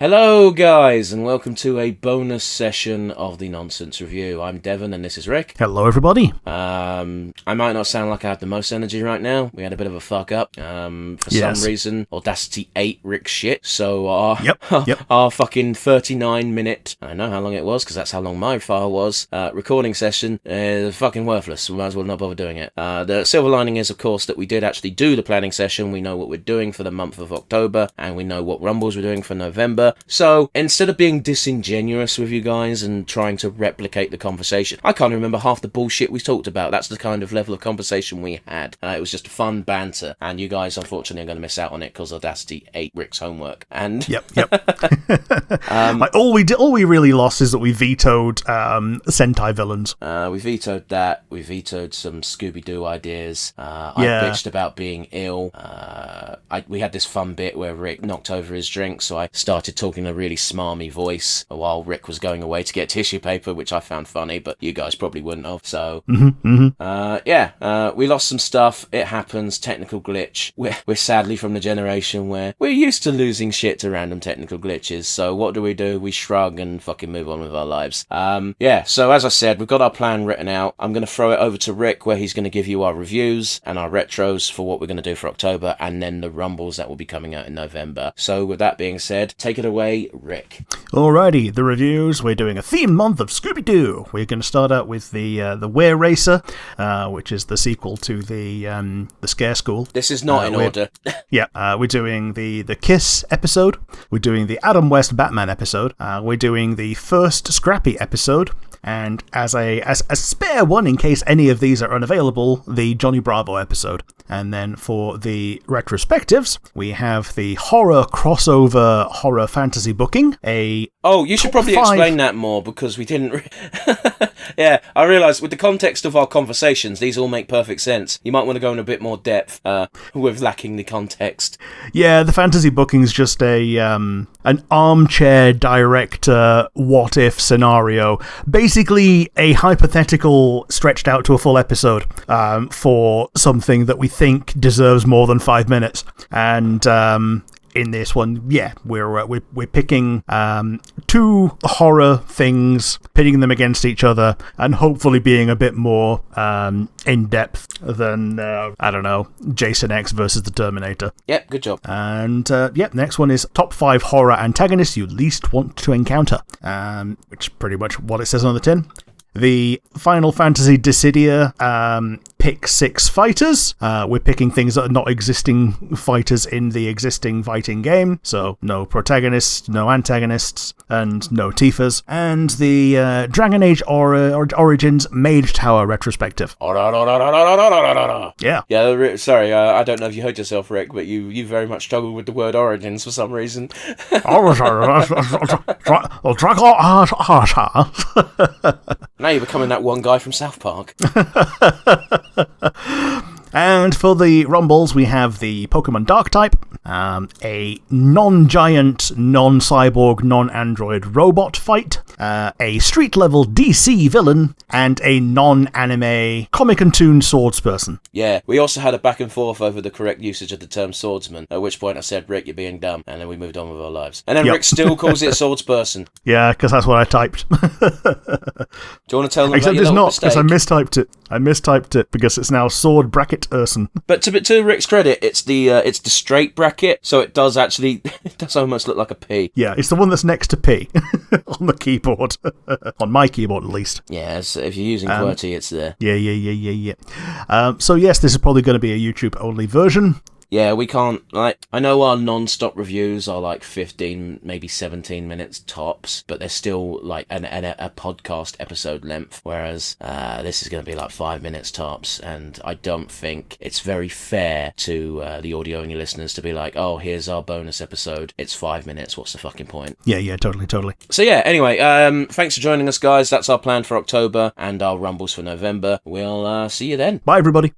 Hello guys, and welcome to a bonus session of the Nonsense Review. I'm Devon and this is Rick. Hello everybody. I might not sound like I have the most energy right now. We had a bit of a fuck up. For some reason, Audacity ate Rick's shit, so our fucking 39-minute, I know how long it was because that's how long my file was, recording session is fucking worthless. We might as well not bother doing it. The silver lining is, of course, that we did actually do the planning session. We know what we're doing for the month of October, and we know what Rumbles we're doing for November. So, instead of being disingenuous with you guys and trying to replicate the conversation, I can't remember half the bullshit we talked about. That's the kind of level of conversation we had. It was just fun banter, and you guys, unfortunately, are going to miss out on it because Audacity ate Rick's homework. And all we really lost is that we vetoed Sentai villains. We vetoed that. We vetoed some Scooby-Doo ideas. I bitched about being ill. We had this fun bit where Rick knocked over his drink, so I started talking in a really smarmy voice while Rick was going away to get tissue paper, which I found funny, but you guys probably wouldn't have. So, we lost some stuff. It happens. Technical glitch. We're sadly from the generation where we're used to losing shit to random technical glitches. So what do? We shrug and fucking move on with our lives. So as I said, we've got our plan written out. I'm going to throw it over to Rick where he's going to give you our reviews and our retros for what we're going to do for October and then the Rumbles that will be coming out in November. So with that being said, take it away, Rick. Alrighty, the reviews. We're doing a themed month of Scooby-Doo. We're going to start out with the Were Racer, which is the sequel to the Scare School. This is not in order. We're doing the Kiss episode. We're doing the Adam West Batman episode. We're doing the first Scrappy episode. And as a spare one, in case any of these are unavailable, the Johnny Bravo episode. And then for the retrospectives, we have the horror crossover horror fantasy booking. You should probably explain that more because we didn't. Yeah, I realised with the context of our conversations, these all make perfect sense. You might want to go in a bit more depth with lacking the context. Yeah, the fantasy booking's just an armchair director what-if scenario. Basically, a hypothetical stretched out to a full episode for something that we think deserves more than 5 minutes. And in this one, we're picking two horror things, pitting them against each other, and hopefully being a bit more in depth than Jason X versus the Terminator. Yep, good job. And next one is top 5 horror antagonists you least want to encounter, which is pretty much what it says on the tin. The Final Fantasy Dissidia pick 6 fighters. We're picking things that are not existing fighters in the existing fighting game. So no protagonists, no antagonists, and no Tifas. And the Dragon Age Origins Mage Tower retrospective. Yeah, sorry, I don't know if you heard yourself, Rick, but you very much struggled with the word Origins for some reason. Now you're becoming that one guy from South Park. And for the Rumbles, we have the Pokemon Dark-type, a non-giant, non-cyborg, non-android robot fight, a street-level DC villain, and a non-anime comic and toon swordsperson. Yeah, we also had a back and forth over the correct usage of the term swordsman, at which point I said, Rick, you're being dumb, and then we moved on with our lives. And then Rick still calls it swordsperson. Yeah, because that's what I typed. Do you want to tell them Except about your it's not, mistake? because I mistyped it because it's now sword bracket Urson. But to Rick's credit, it's the straight bracket, so it does almost look like a P. Yeah, it's the one that's next to P on the keyboard. On my keyboard, at least. Yeah, if you're using QWERTY, it's there. Yeah. So yes, this is probably going to be a YouTube-only version. Yeah, we can't, I know our non-stop reviews are 15, maybe 17 minutes tops, but they're still a podcast episode length, whereas this is going to be 5 minutes tops, and I don't think it's very fair to the audio-only listeners to be oh, here's our bonus episode, it's 5 minutes, what's the fucking point? Yeah, totally. So yeah, anyway, thanks for joining us, guys. That's our plan for October, and our Rumbles for November. We'll see you then. Bye, everybody.